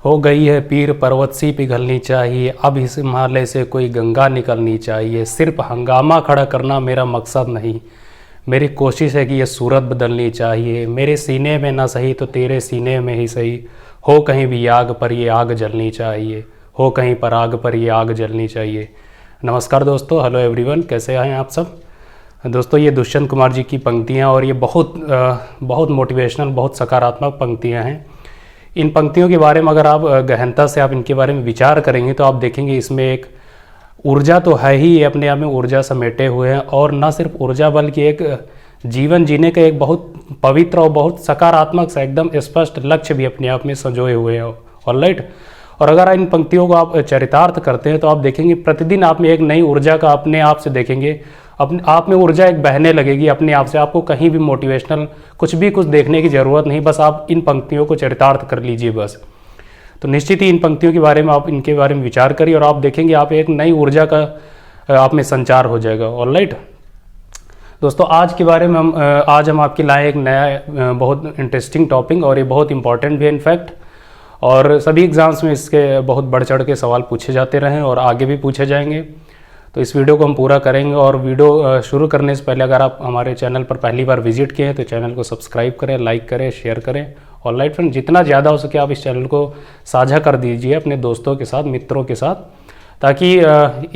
हो गई है पीर पर्वत सी पिघलनी चाहिए, अब इस हिमालय से कोई गंगा निकलनी चाहिए। सिर्फ हंगामा खड़ा करना मेरा मकसद नहीं, मेरी कोशिश है कि ये सूरत बदलनी चाहिए। मेरे सीने में ना सही तो तेरे सीने में ही सही, हो कहीं भी आग पर ये आग जलनी चाहिए, हो कहीं पर आग पर ये आग जलनी चाहिए। नमस्कार दोस्तों, हेलो एवरीवन, कैसे हैं आप सब। दोस्तों ये दुष्यंत कुमार जी की पंक्तियाँ और ये बहुत मोटिवेशनल, बहुत सकारात्मक पंक्तियाँ हैं। इन पंक्तियों के बारे में अगर आप गहनता से आप इनके बारे में विचार करेंगे तो आप देखेंगे इसमें एक ऊर्जा तो है ही, ये अपने आप में ऊर्जा समेटे हुए हैं। और न सिर्फ ऊर्जा बल्कि एक जीवन जीने का एक बहुत पवित्र और बहुत सकारात्मक सा एकदम स्पष्ट लक्ष्य भी अपने आप में संजोए हुए हैं। ऑलराइट, और अगर इन पंक्तियों को आप चरितार्थ करते हैं तो आप देखेंगे प्रतिदिन आप में एक नई ऊर्जा का अपने आप से देखेंगे, अपने आप में ऊर्जा एक बहने लगेगी अपने आप से। आपको कहीं भी मोटिवेशनल कुछ देखने की ज़रूरत नहीं, बस आप इन पंक्तियों को चरितार्थ कर लीजिए बस। तो निश्चित ही इन पंक्तियों के बारे में आप इनके बारे में विचार करिए और आप देखेंगे आप एक नई ऊर्जा का आप में संचार हो जाएगा। ऑलराइट दोस्तों, आज हम आपके लाए एक नया बहुत इंटरेस्टिंग टॉपिक, और ये बहुत इंपॉर्टेंट भी है इनफैक्ट। और सभी एग्ज़ाम्स में इसके बहुत बढ़ चढ़ के सवाल पूछे जाते रहे हैं और आगे भी पूछे जाएंगे। तो इस वीडियो को हम पूरा करेंगे। और वीडियो शुरू करने से पहले अगर आप हमारे चैनल पर पहली बार विजिट किए हैं तो चैनल को सब्सक्राइब करें, लाइक करें, शेयर करें। ऑलराइट फ्रेंड, जितना ज़्यादा हो सके आप इस चैनल को साझा कर दीजिए अपने दोस्तों के साथ, मित्रों के साथ, ताकि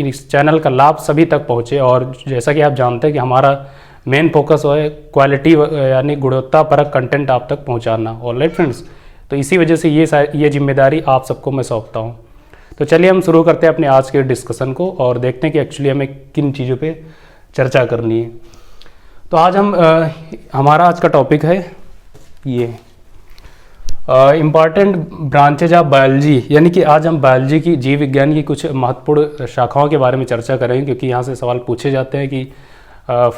इस चैनल का लाभ सभी तक पहुँचे। और जैसा कि आप जानते हैं कि हमारा मेन फोकस है क्वालिटी यानी गुणवत्तापरक कंटेंट आप तक पहुँचाना। ऑलराइट फ्रेंड्स, तो इसी वजह से ये जिम्मेदारी आप सबको मैं सौंपता हूँ। तो चलिए हम शुरू करते हैं अपने आज के डिस्कशन को और देखते हैं कि एक्चुअली हमें किन चीज़ों पे चर्चा करनी है। तो आज हमारा आज का टॉपिक है ये इम्पॉर्टेंट ब्रांचेज ऑफ बायोलॉजी, यानी कि आज हम बायोलॉजी की, जीव विज्ञान की कुछ महत्वपूर्ण शाखाओं के बारे में चर्चा करेंगे, क्योंकि यहाँ से सवाल पूछे जाते हैं कि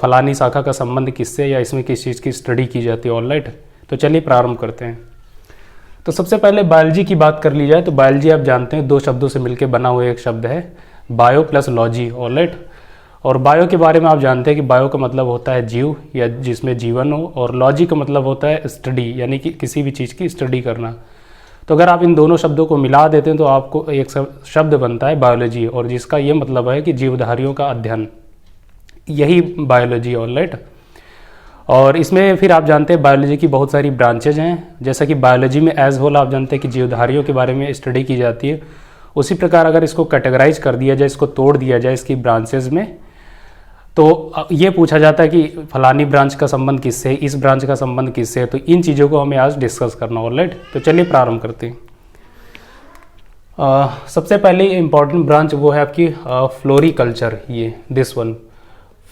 फलानी शाखा का संबंध किससे या इसमें किस चीज़ की स्टडी की जाती है। ऑलराइट, तो चलिए प्रारंभ करते हैं। तो सबसे पहले बायोलॉजी की बात कर ली जाए तो बायोलॉजी आप जानते हैं दो शब्दों से मिलकर बना हुआ एक शब्द है, बायो प्लस लॉजी। ऑलराइट, और बायो के बारे में आप जानते हैं कि बायो का मतलब होता है जीव या जिसमें जीवन हो, और लॉजी का मतलब होता है स्टडी, यानी कि किसी भी चीज़ की स्टडी करना। तो अगर आप इन दोनों शब्दों को मिला देते हैं तो आपको एक शब्द बनता है बायोलॉजी, और जिसका ये मतलब है कि जीवधारियों का अध्ययन, यही बायोलॉजी। ऑलराइट, और इसमें फिर आप जानते हैं बायोलॉजी की बहुत सारी ब्रांचेज हैं। जैसा कि बायोलॉजी में एज होल आप जानते हैं कि जीवधारियों के बारे में स्टडी की जाती है, उसी प्रकार अगर इसको कैटेगराइज कर दिया जाए, इसको तोड़ दिया जाए इसकी ब्रांचेज में, तो ये पूछा जाता है कि फलानी ब्रांच का संबंध किससे, इस ब्रांच का संबंध किससे है। तो इन चीज़ों को हमें आज डिस्कस करना। ऑलराइट, तो चलिए प्रारंभ करते हैं। सबसे पहले इम्पॉर्टेंट ब्रांच वो है आपकी फ्लोरिकल्चर, ये दिस वन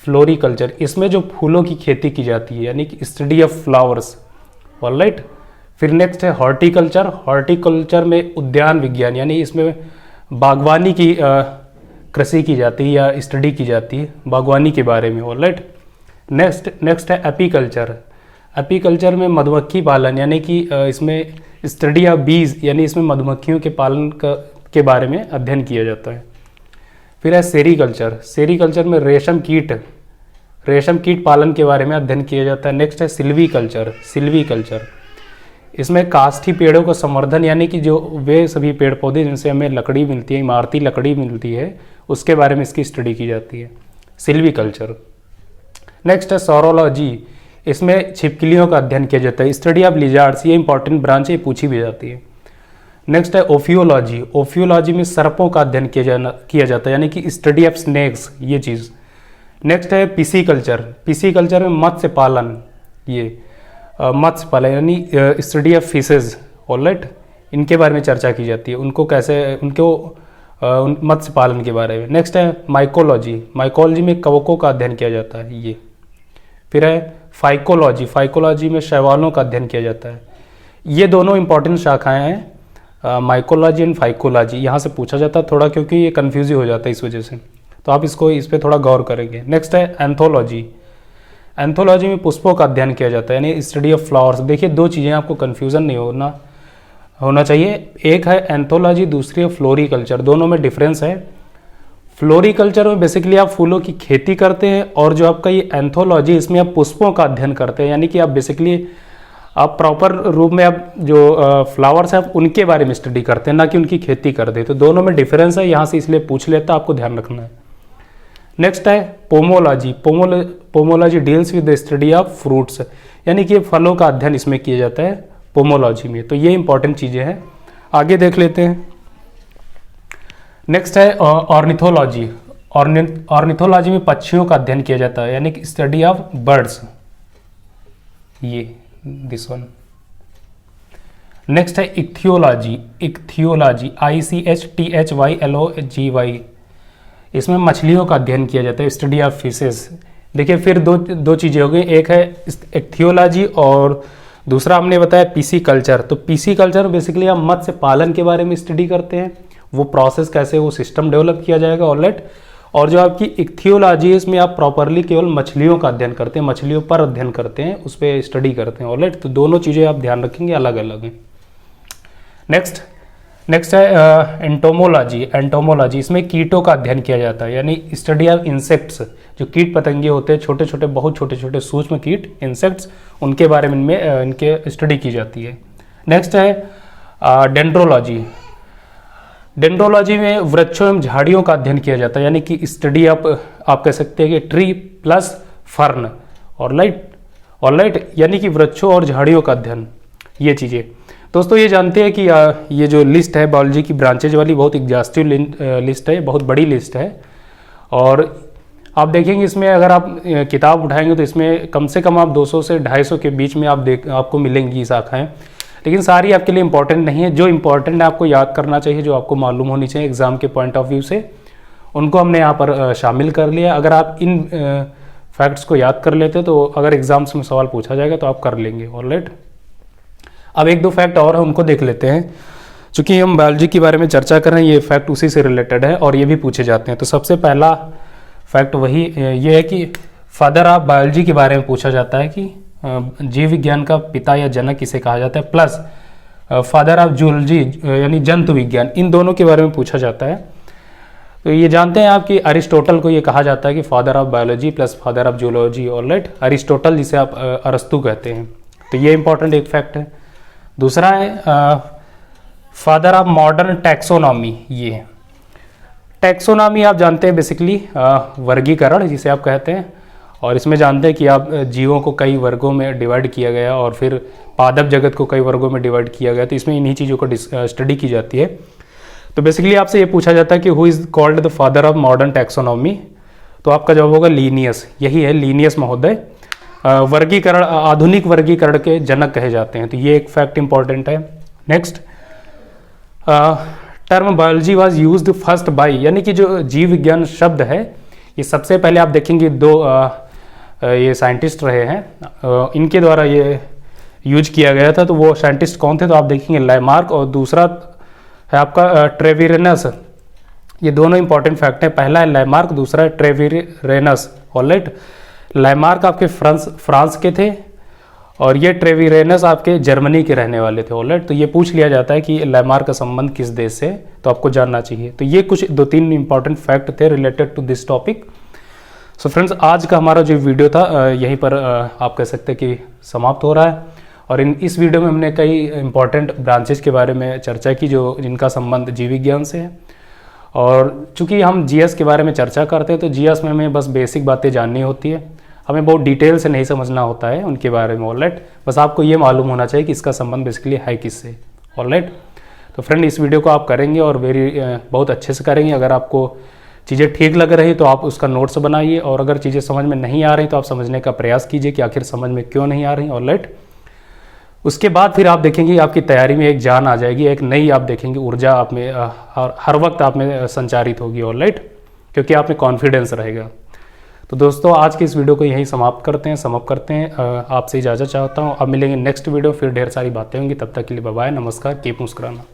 फ्लोरिकल्चर। इसमें जो फूलों की खेती की जाती है, यानी कि स्टडी ऑफ फ्लावर्स। ऑलराइट, फिर नेक्स्ट है हॉर्टिकल्चर। हॉर्टिकल्चर में उद्यान विज्ञान, यानी इसमें बागवानी की कृषि की जाती है या स्टडी की जाती है बागवानी के बारे में। ऑलराइट, नेक्स्ट है एपीकल्चर। एपीकल्चर में मधुमक्खी पालन, यानी कि इसमें स्टडी ऑफ बीज, यानी इसमें मधुमक्खियों के पालन के बारे में अध्ययन किया जाता है। फिर है सेरीकल्चर। सेरीकल्चर में रेशम कीट पालन के बारे में अध्ययन किया जाता है। नेक्स्ट है सिल्वीकल्चर। सिल्वीकल्चर इसमें काष्ठी पेड़ों का संवर्धन, यानी कि जो वे सभी पेड़ पौधे जिनसे हमें लकड़ी मिलती है, इमारती लकड़ी मिलती है, उसके बारे में इसकी स्टडी की जाती है, सिल्वीकल्चर। नेक्स्ट है सौरोलॉजी। इसमें छिपकलियों का अध्ययन किया जाता है, स्टडी ऑफ लिजार्ड्स। ये इंपॉर्टेंट ब्रांच है, पूछी भी जाती है। नेक्स्ट है ओफियोलॉजी। ओफियोलॉजी में सर्पों का अध्ययन किया जाता है, यानी कि स्टडी ऑफ स्नेक्स, ये चीज़। नेक्स्ट है पिसीकल्चर। पिसीकल्चर में मत्स्य पालन, ये मत्स्य पालन यानी स्टडी ऑफ फिशेज। ऑलराइट, इनके बारे में चर्चा की जाती है, उनको मत्स्य पालन के बारे में। नेक्स्ट है माइकोलॉजी। माइकोलॉजी में कवकों का अध्ययन किया जाता है, ये। फिर है फाइकोलॉजी। फाइकोलॉजी में शैवालों का अध्ययन किया जाता है। ये दोनों इंपॉर्टेंट शाखाएं हैं, माइकोलॉजी एंड फाइकोलॉजी। यहाँ से पूछा जाता है थोड़ा, क्योंकि ये कन्फ्यूज हो जाता है इस वजह से, तो आप इस पर थोड़ा गौर करेंगे। नेक्स्ट है एंथोलॉजी। एंथोलॉजी में पुष्पों का अध्ययन किया जाता है, यानी स्टडी ऑफ फ्लावर्स। देखिए दो चीज़ें, आपको कन्फ्यूज़न नहीं होना चाहिए। एक है एंथोलॉजी, दूसरी है फ्लोरिकल्चर। दोनों में डिफरेंस है। फ्लोरिकल्चर में बेसिकली आप फूलों की खेती करते हैं, और जो आपका ये एंथोलॉजी, इसमें आप पुष्पों का अध्ययन करते हैं, यानी कि आप बेसिकली आप प्रॉपर रूप में आप जो फ्लावर्स हैं आप उनके बारे में स्टडी करते हैं, ना कि उनकी खेती करते हैं। तो दोनों में डिफरेंस है, यहाँ से इसलिए पूछ लेता, आपको ध्यान रखना है। नेक्स्ट है pomology. Pomology deals with the study of fruits, यानी कि फलों का अध्ययन इसमें किया जाता है पोमोलॉजी में। तो ये इंपॉर्टेंट चीज़ें हैं, आगे देख लेते हैं। नेक्स्ट है ऑर्निथोलॉजी। ऑर्निथोलॉजी में पक्षियों का अध्ययन किया जाता है, यानी कि स्टडी ऑफ बर्ड्स, ये दिस वन। नेक्स्ट है इक्थियोलॉजी। इक्थियोलॉजी ICHTHYLOGY, इसमें मछलियों का अध्ययन किया जाता है, स्टडी ऑफ फिशेस। देखिए फिर दो चीज़ें हो गई, एक है इक्थियोलॉजी और दूसरा हमने बताया पीसी कल्चर। तो पीसी कल्चर बेसिकली आप मत्स्य पालन के बारे में स्टडी करते हैं, वो प्रोसेस कैसे वो सिस्टम डेवलप किया जाएगा, ऑलराइट। और जो आपकी इक्थियोलॉजी है इसमें आप प्रॉपरली केवल मछलियों का अध्ययन करते हैं, मछलियों पर अध्ययन करते हैं, उस पर स्टडी करते हैं, ऑलराइट। तो दोनों चीज़ें आप ध्यान रखेंगे, अलग अलग हैं। नेक्स्ट है एंटोमोलॉजी। एंटोमोलॉजी इसमें कीटों का अध्ययन किया जाता है, यानी स्टडी ऑफ इंसेक्ट्स, जो कीट पतंगे होते हैं, छोटे छोटे बहुत छोटे छोटे सूक्ष्म कीट, इंसेक्ट्स, उनके बारे में इनमें इनके स्टडी की जाती है। नेक्स्ट है डेंड्रोलॉजी। डेंड्रोलॉजी में वृक्षों एवं झाड़ियों का अध्ययन किया जाता है, यानी कि स्टडी आप कह सकते हैं कि ट्री प्लस फर्न, ऑलराइट, यानी कि वृक्षों और झाड़ियों का अध्ययन, ये चीज़ें। दोस्तों ये जानते हैं कि ये जो लिस्ट है बायोलॉजी की ब्रांचेज वाली, बहुत एग्जॉस्टिव लिस्ट है, बहुत बड़ी लिस्ट है। और आप देखेंगे इसमें अगर आप किताब उठाएंगे तो इसमें कम से कम आप 200 से 250 के बीच में आपको मिलेंगी शाखाएं, लेकिन सारी आपके लिए इंपॉर्टेंट नहीं है। जो इंपॉर्टेंट है आपको याद करना चाहिए, जो आपको मालूम होनी चाहिए एग्जाम के पॉइंट ऑफ व्यू से, उनको हमने यहाँ पर शामिल कर लिया। अगर आप इन फैक्ट्स को याद कर लेते तो अगर एग्जाम्स में सवाल पूछा जाएगा तो आप कर लेंगे, ऑलराइट। अब एक दो फैक्ट और है, उनको देख लेते हैं। चूंकि हम बायोलॉजी के बारे में चर्चा कर रहे हैं, ये फैक्ट उसी से रिलेटेड है और ये भी पूछे जाते हैं। तो सबसे पहला फैक्ट वही ये है कि फादर ऑफ बायोलॉजी के बारे में पूछा जाता है कि जीव विज्ञान का पिता या जनक किसे कहा जाता है, प्लस फादर ऑफ जूलॉजी यानी जंतु विज्ञान, इन दोनों के बारे में पूछा जाता है। तो ये जानते हैं आप कि अरिस्टोटल को ये कहा जाता है कि father of biology plus father of zoology, alright, Aristotle जिसे आप अरस्तु कहते हैं। तो ये इंपॉर्टेंट एक फैक्ट है। दूसरा है फादर ऑफ मॉडर्न टैक्सोनॉमी। ये टैक्सोनॉमी आप जानते हैं बेसिकली वर्गीकरण जिसे आप कहते हैं, और इसमें जानते हैं कि आप जीवों को कई वर्गों में डिवाइड किया गया और फिर पादप जगत को कई वर्गों में डिवाइड किया गया। तो इसमें इन्हीं चीज़ों को स्टडी की जाती है। तो बेसिकली आपसे ये पूछा जाता है कि who is called the father of modern taxonomy, तो आपका जवाब होगा लीनियस, यही है लीनियस महोदय। वर्गीकरण, आधुनिक वर्गीकरण के जनक कहे जाते हैं। तो ये एक फैक्ट इंपॉर्टेंट है। Next, term biology was used first by, यानी कि जो जीव विज्ञान शब्द है ये सबसे पहले आप देखेंगे दो ये साइंटिस्ट रहे हैं, इनके द्वारा ये यूज किया गया था। तो वो साइंटिस्ट कौन थे, तो आप देखेंगे लैमार्क और दूसरा है आपका ट्रेविरेनस। ये दोनों इंपॉर्टेंट फैक्ट हैं, पहला है लैमार्क, दूसरा है ट्रेविरेनस, ऑलराइट। लैमार्क आपके फ्रांस के थे और ये ट्रेविरेनस आपके जर्मनी के रहने वाले थे, ऑलराइट। तो ये पूछ लिया जाता है कि लैमार्क का संबंध किस देश से, तो आपको जानना चाहिए। तो ये कुछ 2-3 इंपॉर्टेंट फैक्ट थे related to this topic. So friends, आज का हमारा जो वीडियो था यहीं पर आप कह सकते हैं कि समाप्त हो रहा है। और इस वीडियो में हमने कई इंपॉर्टेंट ब्रांचेज के बारे में चर्चा की जो जिनका संबंध जीव विज्ञान से है। और चूंकि हम जीएस के बारे में चर्चा करते हैं तो जीएस में हमें बस बेसिक बातें जाननी होती है, हमें बहुत डिटेल से नहीं समझना होता है उनके बारे में, ऑलराइट। बस आपको ये मालूम होना चाहिए कि इसका संबंध बेसिकली है किससे, ऑलराइट। तो फ्रेंड, इस वीडियो को आप करेंगे और बहुत अच्छे से करेंगे। अगर आपको चीज़ें ठीक लग रही तो आप उसका नोट्स बनाइए, और अगर चीज़ें समझ में नहीं आ रही तो आप समझने का प्रयास कीजिए कि आखिर समझ में क्यों नहीं आ रही, ऑलराइट। उसके बाद फिर आप देखेंगे आपकी तैयारी में एक जान आ जाएगी, एक नई आप देखेंगे ऊर्जा आप में हर वक्त आप में संचारित होगी, ऑलराइट, क्योंकि आप में कॉन्फिडेंस रहेगा। तो दोस्तों, आज की इस वीडियो को यहीं समाप्त करते हैं। आपसे इजाज़त चाहता हूँ। अब मिलेंगे नेक्स्ट वीडियो, फिर ढेर सारी बातें होंगी। तब तक के लिए बाय बाय, नमस्कार, कीप मुस्कुराना।